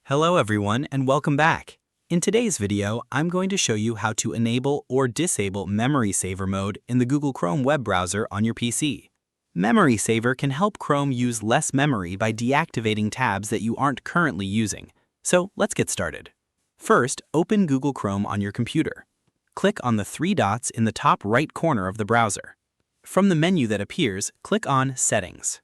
Hello everyone and welcome back. In today's video, I'm going to show you how to enable or disable Memory Saver mode in the Google Chrome web browser on your PC. Memory Saver can help Chrome use less memory by deactivating tabs that you aren't currently using. So let's get started. First, open Google Chrome on your computer. Click on the three dots in the top right corner of the browser. From the menu that appears, click on Settings.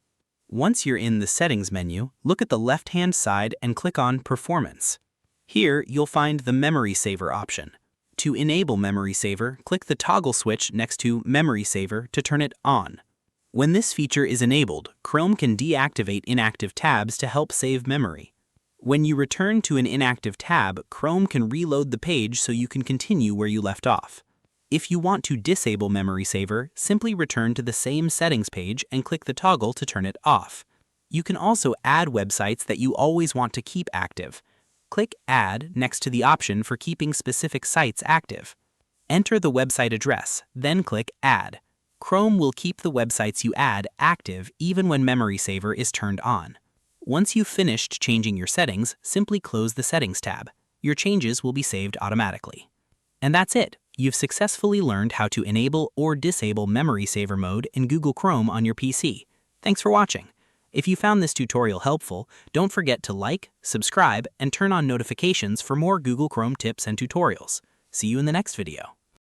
Once you're in the Settings menu, look at the left-hand side and click on Performance. Here, you'll find the Memory Saver option. To enable Memory Saver, click the toggle switch next to Memory Saver to turn it on. When this feature is enabled, Chrome can deactivate inactive tabs to help save memory. When you return to an inactive tab, Chrome can reload the page so you can continue where you left off. If you want to disable Memory Saver, simply return to the same settings page and click the toggle to turn it off. You can also add websites that you always want to keep active. Click Add next to the option for keeping specific sites active. Enter the website address, then click Add. Chrome will keep the websites you add active even when Memory Saver is turned on. Once you've finished changing your settings, simply close the Settings tab. Your changes will be saved automatically. And that's it. You've successfully learned how to enable or disable Memory Saver mode in Google Chrome on your PC. Thanks for watching. If you found this tutorial helpful, don't forget to like, subscribe, and turn on notifications for more Google Chrome tips and tutorials. See you in the next video.